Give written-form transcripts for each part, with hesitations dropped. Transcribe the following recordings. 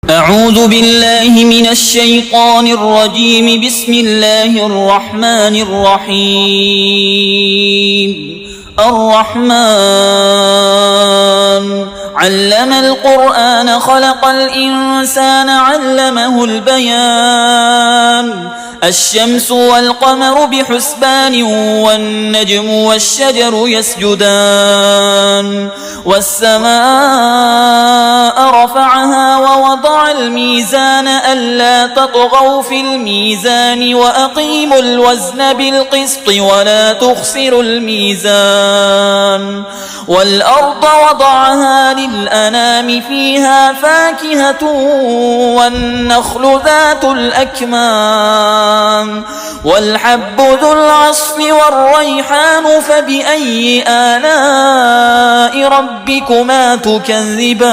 أعوذ بالله من الشيطان الرجيم. بسم الله الرحمن الرحيم. الرحمن علم القرآن خلق الإنسان علمه البيان. الشمس والقمر بحسبان والنجم والشجر يسجدان. والسماء رفعها ووضع الميزان ألا تطغوا في الميزان وأقيموا الوزن بالقسط ولا تخسروا الميزان. والأرض وضعها للأنام فيها فاكهة والنخل ذات الأكمام والحب ذو العصف والريحان. فبأي آلاء ربكما تكذبان؟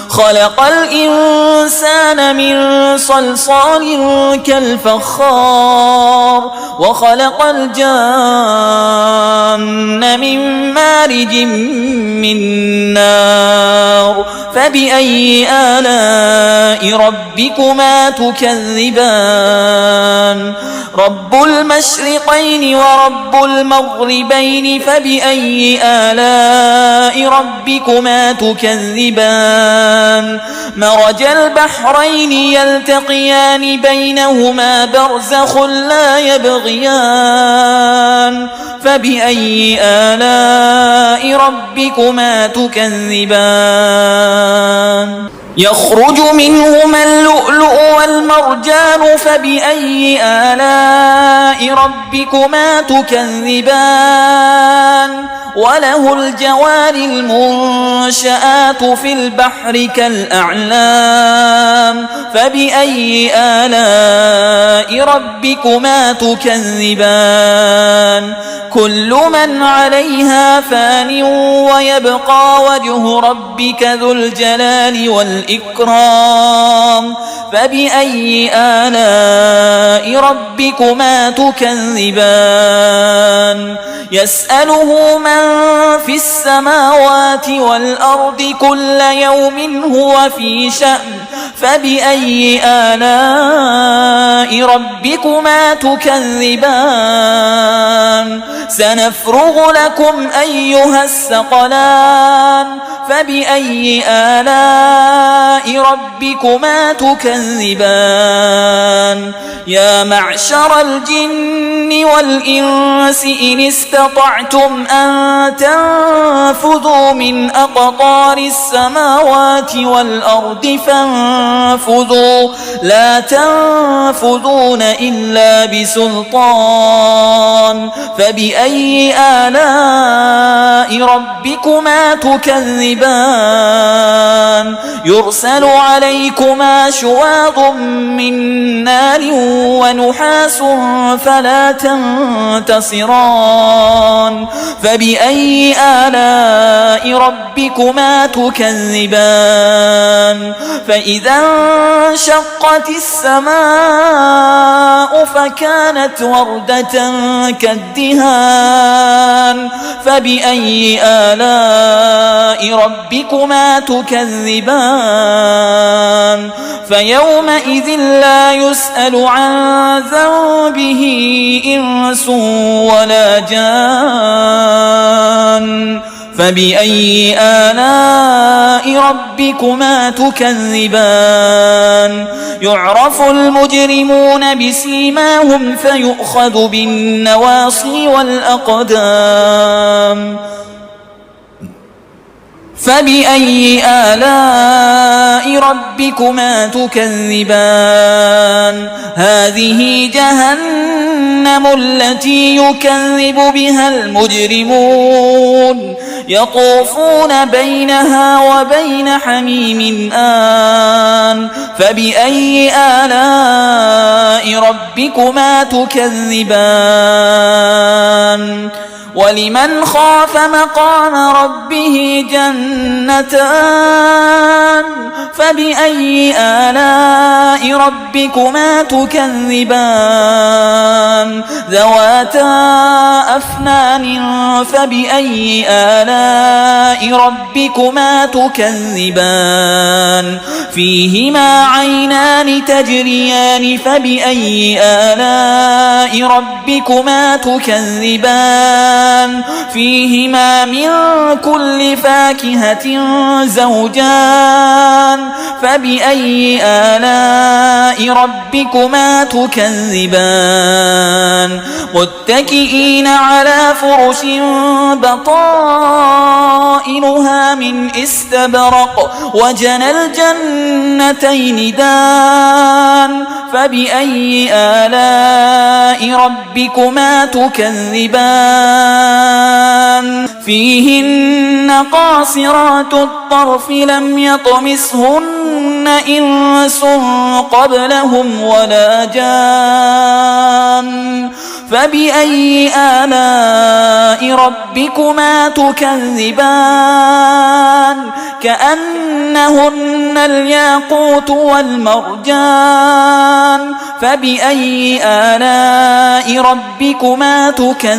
خلق الإنسان من صلصال كالفخار وخلق الجان من مارج من نار. فبأي آلاء ربكما تكذبان؟ رب المشرقين ورب المغربين. فبأي آلاء ربكما تكذبان؟ مرج البحرين يلتقيان بينهما برزخ لا يبغيان. فبأي آلاء ربكما تكذبان؟ يخرج منهما اللؤلؤ والمرجان. فبأي آلاء ربكما تكذبان؟ وله الجوار المنشآت في البحر كالأعلام. فبأي آلاء ربكما تكذبان؟ كل من عليها فان ويبقى وجه ربك ذو الجلال والإكرام. فبأي آلاء ربكما تكذبان؟ يسأله من في السماوات والأرض كل يوم هو في شأن. فبأي آلاء ربكما تكذبان؟ سنفرغ لكم أيها الثقلان. فبأي آلاء ربكما تكذبان؟ يا معشر الجن والإنس إن استطعتم أن تنفذوا من أقطار السماوات والأرض فانفذوا لا تنفذون إلا بسلطان. فبأي آلاء ربكما تكذبان؟ يرسل عليكما شواظ من نار ونحاس فلا تنتصران. فبأي آلاء ربكما تكذبان؟ فإذا انشقت السماء فكانت وردة كالدهان. فبأي آلاء ربكما تكذبان؟ فيومئذ لا يسأل عن ذنبه إنس ولا جان. فبأي آلاء ربكما تكذبان؟ يعرف المجرمون بسيماهم فيؤخذ بالنواصي والأقدام. فبأي آلاء ربكما تكذبان؟ هذه جهنم التي يكذب بها المجرمون يطوفون بينها وبين حميم آن. فبأي آلاء ربكما تكذبان؟ ولمن خاف مقام جنتان. فبأي آلاء ربكما تكذبان ذواتا أفنان فبأي آلاء ربكما تكذبان فيهما عينان تجريان فبأي آلاء ربكما تكذبان فيهما من كل فاكهة زوجان فبأي آلاء ربكما تكذبان متكئين على فرش بطائنها من استبرق وجنى الجنتين دان فبأي آلاء ربكما تكذبان فيهن قاصرات الطرف لم يطمسهن إنس قبلهم ولا جان فبأي آلاء ربكما تكذبان كأنهن الياقوت والمرجان فبأي آلاء ربكما تكذبان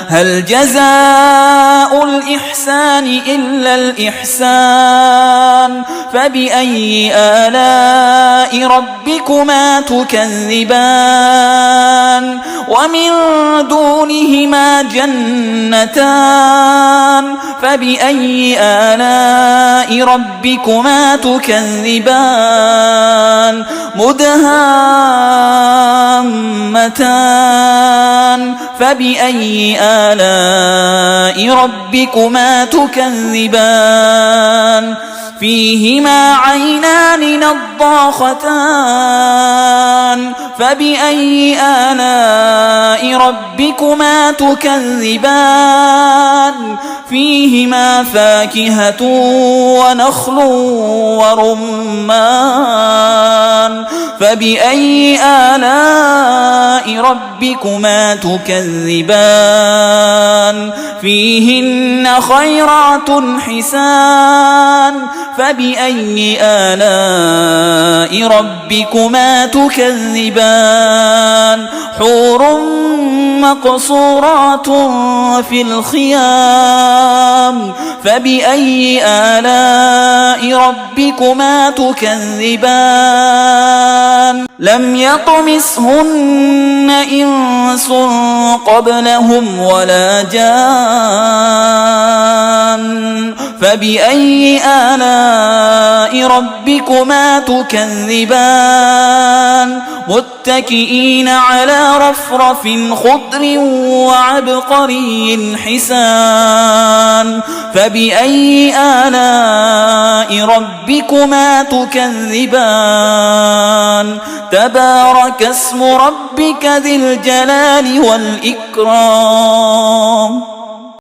هل جزاء الإحسان إلا الإحسان فبأي آلاء ربكما تكذبان ومن دونهما جنتان فبأي آلاء ربكما تكذبان مدهامتان فبأي آلاء ربكما تكذبان فيهما عينان نضاختان فبأي آلاء ربكما تكذبان فيهما فاكهة ونخل ورمان فبأي آلاء ربكما تكذبان فيهن خيرات حسان فبأي آلاء ربكما تكذبان حور مقصورات في الخيام فبأي آلاء ربكما تكذبان لم يطمسهن إنس قبلهم ولا جان فبأي آلاء ربكما تكذبان متكئين على رفرف خضر وعبقري حسان فبأي آلاء ربكما تكذبان تبارك اسم ربك ذي الجلال والإكرام